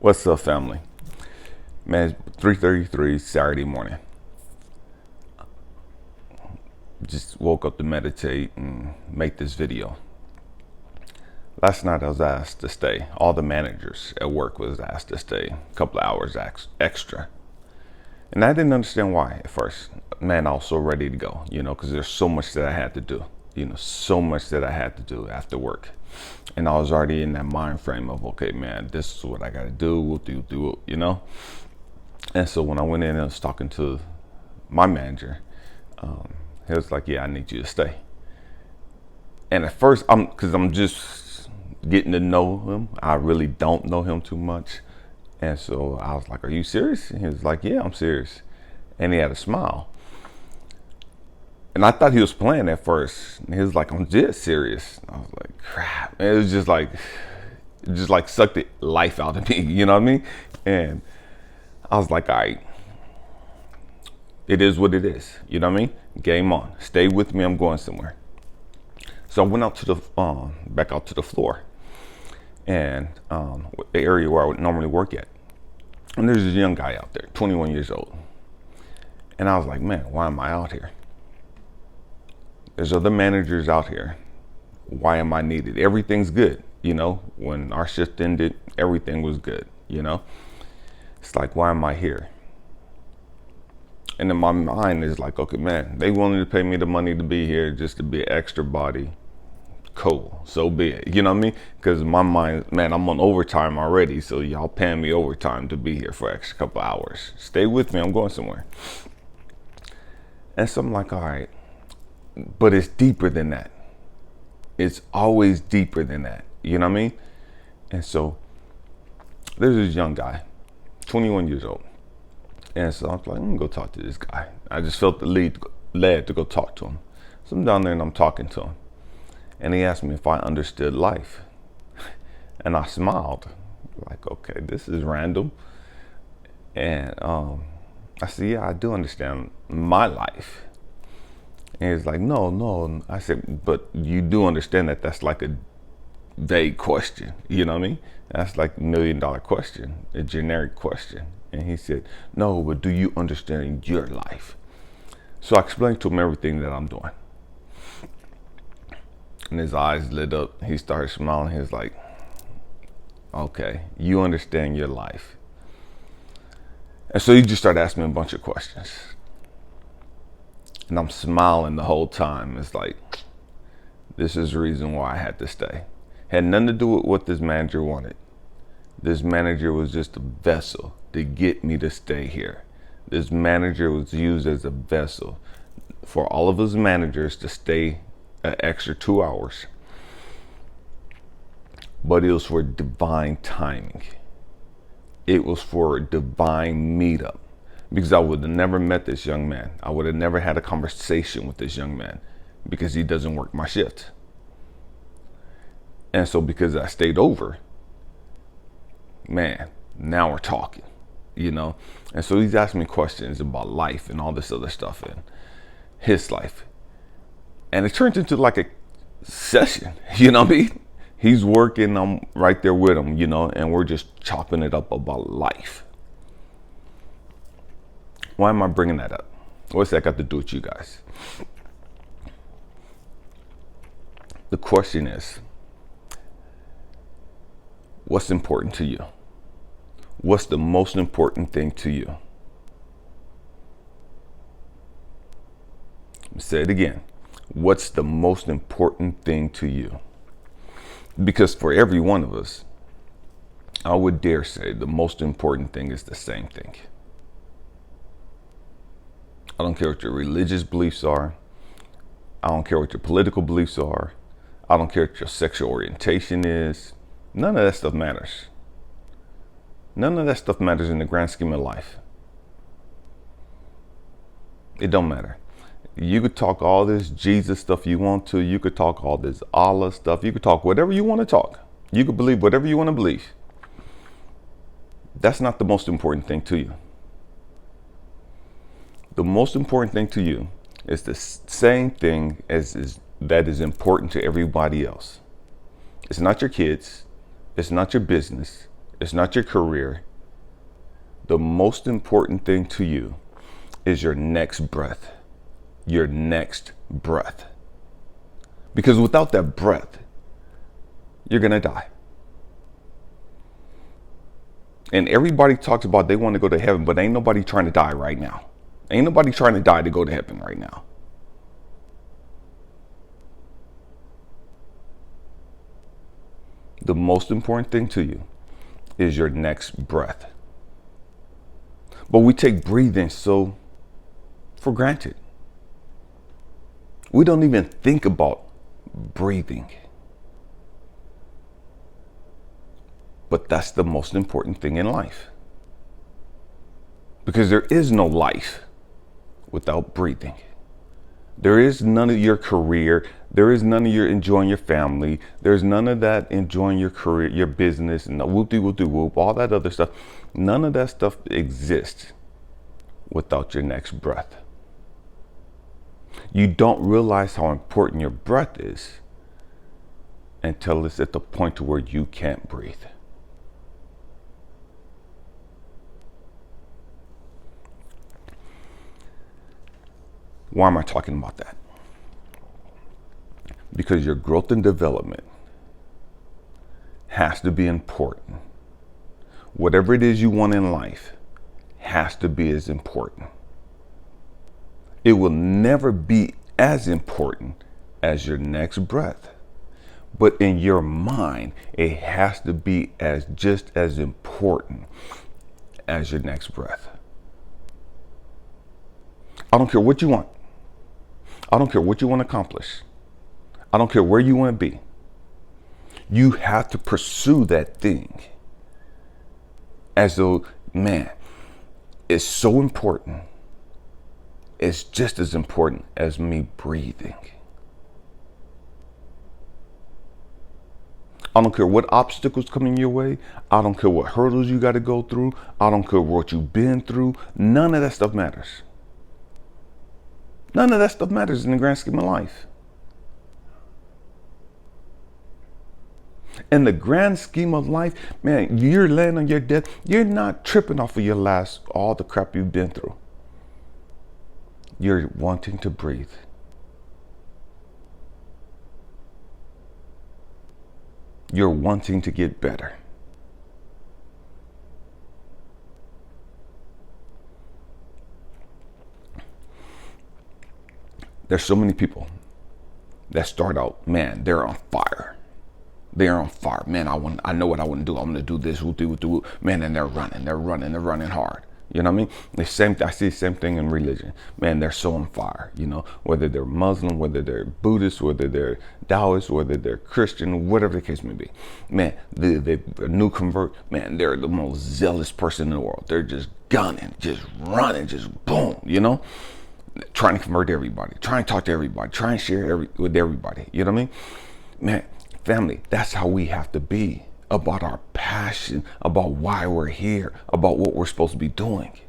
What's up, family? Man, 3:33 Saturday morning. Just woke up to meditate and make this video. Last night I was asked to stay. All the managers at work was asked to stay a couple of hours extra. And I didn't understand why at first. Man, I was so ready to go, because there's so much that I had to do. So much that I had to do after work. And I was already in that mind frame of, okay, man, this is what I got to do. We'll do, And so when I went in and was talking to my manager, he was like, yeah, I need you to stay. And at first, because I'm just getting to know him. I really don't know him too much. And so I was like, are you serious? And he was like, yeah, I'm serious. And he had a smile. And I thought he was playing at first. And he was like, I'm just serious. I was like, crap. And it was just like sucked the life out of me. You know what I mean? And I was like, all right, it is what it is. You know what I mean? Game on. Stay with me. I'm going somewhere. So I went out to the back out to the floor, and the area where I would normally work at. And there's this young guy out there, 21 years old. And I was like, man, why am I out here? There's other managers out here. Why am I needed? Everything's good. When our shift ended, everything was good. It's like, why am I here? And then my mind is like, okay, man, they willing to pay me the money to be here just to be an extra body. Cool, so be it. You know what I mean? Because my mind, man, I'm on overtime already, so y'all paying me overtime to be here for an extra couple hours. Stay with me, I'm going somewhere. And so I'm like, all right, but it's deeper than that. It's always deeper than that. You know what I mean? And so there's this young guy, 21 years old. And so I was like, I'm gonna go talk to this guy. I just felt led to go talk to him. So I'm down there and I'm talking to him. And he asked me if I understood life. And I smiled, like, okay, this is random. And I said, yeah, I do understand my life. And he's like, no. I said, but you do understand that that's like a vague question. You know what I mean? That's like $1 million question, a generic question. And he said, no, but do you understand your life? So I explained to him everything that I'm doing. And his eyes lit up. He started smiling. He was like, okay, you understand your life. And so he just started asking me a bunch of questions. And I'm smiling the whole time. It's like, this is the reason why I had to stay. Had nothing to do with what this manager wanted. This manager was just a vessel to get me to stay here. This manager was used as a vessel for all of us managers to stay an extra 2 hours. But it was for divine timing. It was for a divine meetup. Because I would have never met this young man. I would have never had a conversation with this young man because he doesn't work my shift. And so because I stayed over, man, now we're talking, And so he's asking me questions about life and all this other stuff and his life. And it turns into like a session, you know what I mean? He's working, I'm right there with him, and we're just chopping it up about life. Why am I bringing that up? What's that got to do with you guys? The question is, what's important to you? What's the most important thing to you? Say it again. What's the most important thing to you? Because for every one of us, I would dare say the most important thing is the same thing. I don't care what your religious beliefs are. I don't care what your political beliefs are. I don't care what your sexual orientation is. None of that stuff matters. None of that stuff matters in the grand scheme of life. It don't matter. You could talk all this Jesus stuff you want to. You could talk all this Allah stuff. You could talk whatever you want to talk. You could believe whatever you want to believe. That's not the most important thing to you. The most important thing to you is the same thing that is important to everybody else. It's not your kids. It's not your business. It's not your career. The most important thing to you is your next breath. Your next breath. Because without that breath, you're going to die. And everybody talks about they want to go to heaven, but ain't nobody trying to die right now. Ain't nobody trying to die to go to heaven right now. The most important thing to you is your next breath. But we take breathing so for granted. We don't even think about breathing. But that's the most important thing in life. Because there is no life without breathing. There is none of your career. There is none of your enjoying your family. There's none of that enjoying your career, your business, and the whoop-de-whoop-de-whoop, all that other stuff. None of that stuff exists without your next breath. You don't realize how important your breath is until it's at the point to where you can't breathe. Why am I talking about that? Because your growth and development has to be important. Whatever it is you want in life has to be as important. It will never be as important as your next breath. But in your mind, it has to be just as important as your next breath. I don't care what you want. I don't care what you want to accomplish. I don't care where you want to be. You have to pursue that thing as though, man, it's so important. It's just as important as me breathing. I don't care what obstacles come in your way. I don't care what hurdles you got to go through. I don't care what you've been through. None of that stuff matters. None of that stuff matters in the grand scheme of life. In the grand scheme of life, man, you're laying on your death. You're not tripping off of all the crap you've been through. You're wanting to breathe. You're wanting to get better. There's so many people that start out, man, they're on fire. They're on fire. Man, I know what I want to do. I'm going to do this. Man, and they're running hard. You know what I mean? I see the same thing in religion. Man, they're so on fire, whether they're Muslim, whether they're Buddhist, whether they're Taoist, whether they're Christian, whatever the case may be. Man, the new convert, man, they're the most zealous person in the world. They're just gunning, just running, just boom, trying to convert everybody, trying to talk to everybody, trying to share with everybody. You know what I mean? Man, family, that's how we have to be about our passion, about why we're here, about what we're supposed to be doing,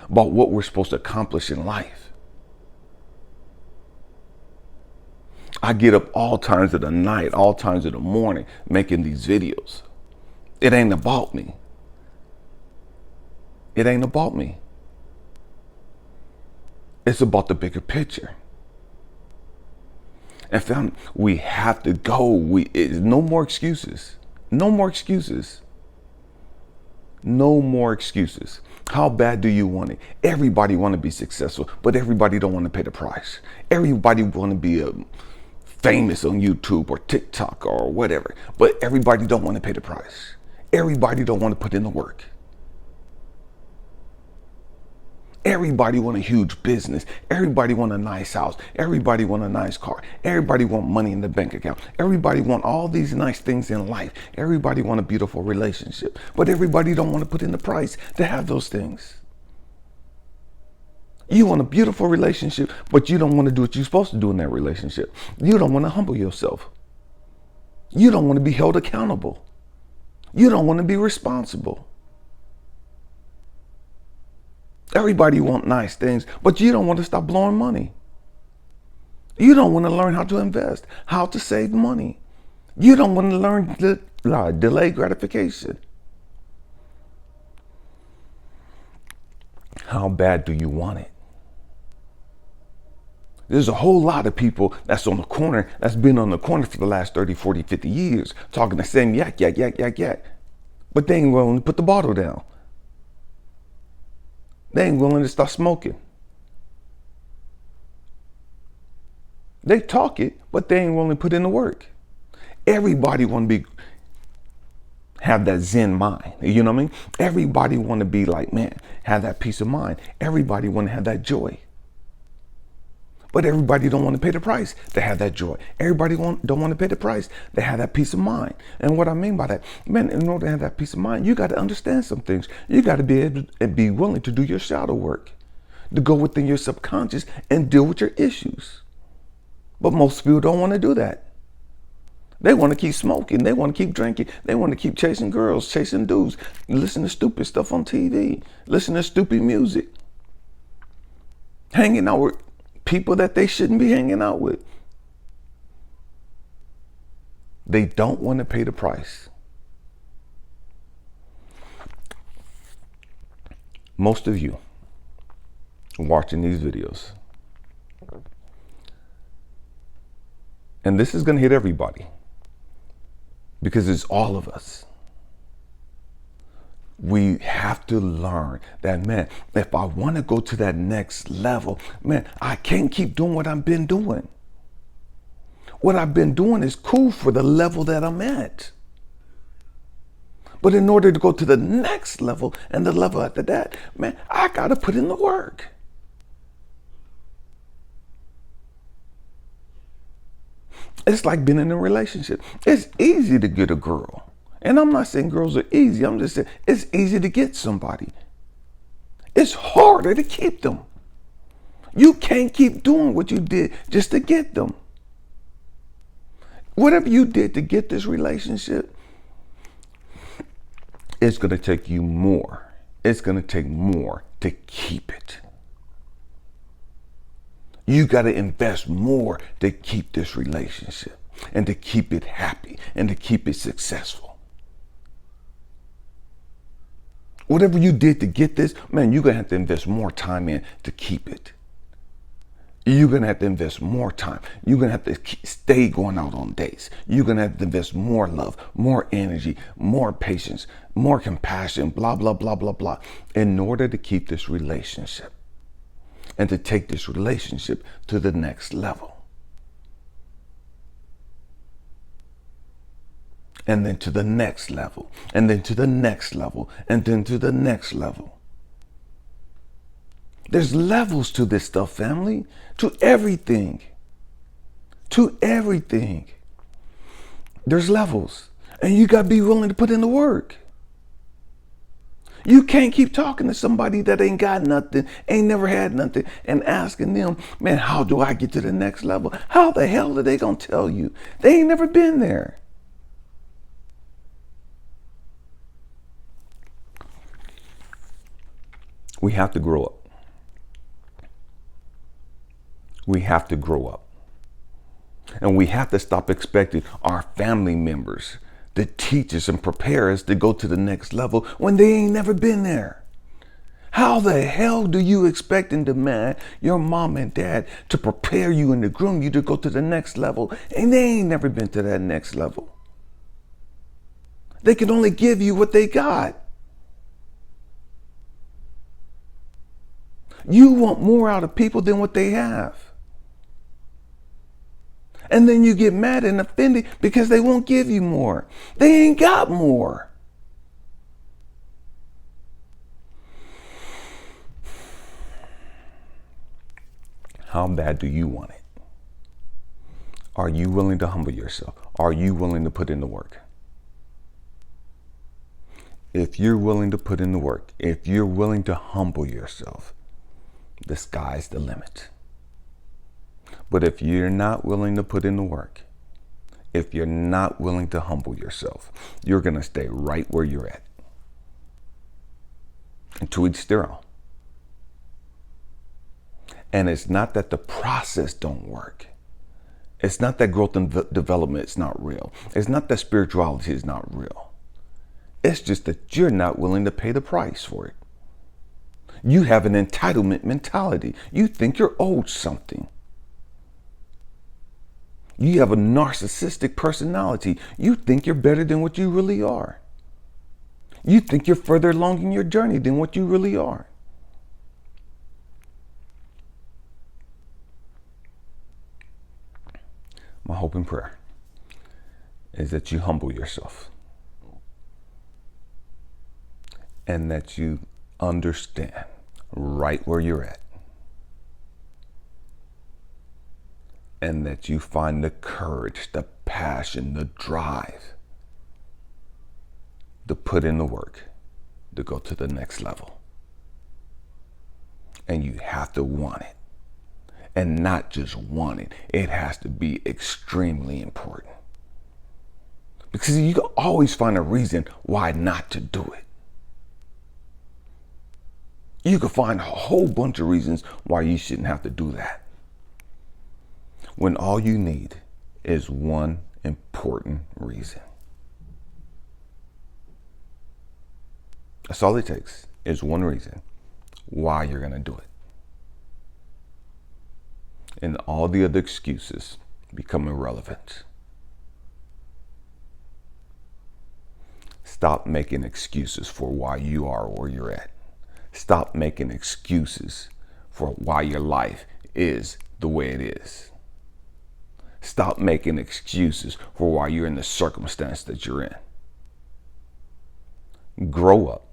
about what we're supposed to accomplish in life. I get up all times of the night, all times of the morning, making these videos. It ain't about me. It ain't about me. It's about the bigger picture. And family, we have to go. No more excuses. No more excuses. No more excuses. How bad do you want it? Everybody want to be successful, but everybody don't want to pay the price. Everybody want to be famous on YouTube or TikTok or whatever, but everybody don't want to pay the price. Everybody don't want to put in the work. Everybody want a huge business. Everybody want a nice house. Everybody want a nice car. Everybody want money in the bank account. Everybody want all these nice things in life. Everybody want a beautiful relationship. But everybody don't want to put in the price to have those things. You want a beautiful relationship, but you don't want to do what you're supposed to do in that relationship. You don't want to humble yourself. You don't want to be held accountable. You don't want to be responsible. Everybody want nice things, but you don't want to stop blowing money. You don't want to learn how to invest, how to save money. You don't want to learn delay gratification. How bad do you want it? There's a whole lot of people that's on the corner, that's been on the corner for the last 30, 40, 50 years, talking the same yak, yak, yak, yak, yak. But they ain't willing to put the bottle down. They ain't willing to stop smoking. They talk it, but they ain't willing to put in the work. Everybody want to have that Zen mind. You know what I mean? Everybody want to be like, man, have that peace of mind. Everybody want to have that joy. But everybody don't want to pay the price to have that joy. Everybody don't want to pay the price to have that peace of mind. And what I mean by that, man, in order to have that peace of mind, you got to understand some things. You got to be able to be willing to do your shadow work, to go within your subconscious and deal with your issues. But most people don't want to do that. They want to keep smoking. They want to keep drinking. They want to keep chasing girls, chasing dudes, listen to stupid stuff on TV, listen to stupid music, hanging out with people that they shouldn't be hanging out with. They don't want to pay the price. Most of you watching these videos, and this is going to hit everybody because it's all of us. We have to learn that, man, if I want to go to that next level, man, I can't keep doing what I've been doing. What I've been doing is cool for the level that I'm at. But in order to go to the next level and the level after that, man, I got to put in the work. It's like being in a relationship. It's easy to get a girl. And I'm not saying girls are easy. I'm just saying it's easy to get somebody. It's harder to keep them. You can't keep doing what you did just to get them. Whatever you did to get this relationship, it's going to take you more. It's going to take more to keep it. You got to invest more to keep this relationship and to keep it happy and to keep it successful. Whatever you did to get this, man, you're going to have to invest more time in to keep it. You're going to have to invest more time. You're going to have to stay going out on dates. You're going to have to invest more love, more energy, more patience, more compassion, blah, blah, blah, blah, blah, in order to keep this relationship and to take this relationship to the next level. And then to the next level, and then to the next level, and then to the next level. There's levels to this stuff, family, to everything. To everything. There's levels, and you got to be willing to put in the work. You can't keep talking to somebody that ain't got nothing, ain't never had nothing, and asking them, man, how do I get to the next level? How the hell are they going to tell you? They ain't never been there. We have to grow up. We have to grow up. And we have to stop expecting our family members to teach us and prepare us to go to the next level when they ain't never been there. How the hell do you expect and demand your mom and dad to prepare you and to groom you to go to the next level and they ain't never been to that next level? They can only give you what they got. You want more out of people than what they have. And then you get mad and offended because they won't give you more. They ain't got more. How bad do you want it? Are you willing to humble yourself? Are you willing to put in the work? If you're willing to put in the work, if you're willing to humble yourself, the sky's the limit. But if you're not willing to put in the work, if you're not willing to humble yourself, you're going to stay right where you're at. And to each their own. And it's not that the process don't work. It's not that growth and development is not real. It's not that spirituality is not real. It's just that you're not willing to pay the price for it. You have an entitlement mentality. You think you're owed something. You have a narcissistic personality. You think you're better than what you really are. You think you're further along in your journey than what you really are. My hope and prayer is that you humble yourself and that you understand right where you're at, and that you find the courage, the passion, the drive to put in the work to go to the next level. And you have to want it. And not just want it. It has to be extremely important. Because you can always find a reason why not to do it. You can find a whole bunch of reasons why you shouldn't have to do that. When all you need is one important reason. That's all it takes, is one reason why you're going to do it. And all the other excuses become irrelevant. Stop making excuses for why you are where you're at. Stop making excuses for why your life is the way it is. Stop making excuses for why you're in the circumstance that you're in. Grow up,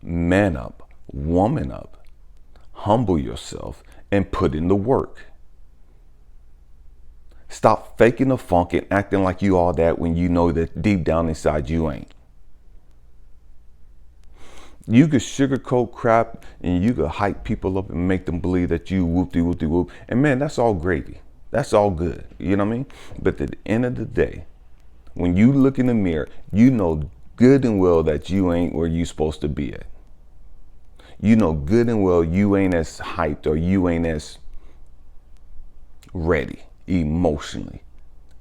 man up, woman up, humble yourself, and put in the work. Stop faking the funk and acting like you all that when you know that deep down inside you ain't. You could sugarcoat crap and you could hype people up and make them believe that you whoop-de-whoop-de-whoop. And man, that's all gravy. That's all good. You know what I mean? But at the end of the day, when you look in the mirror, you know good and well that you ain't where you supposed to be at. You know good and well you ain't as hyped or you ain't as ready emotionally,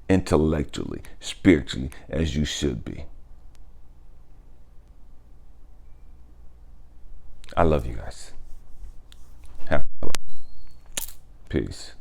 intellectually, spiritually as you should be. I love you guys. Peace.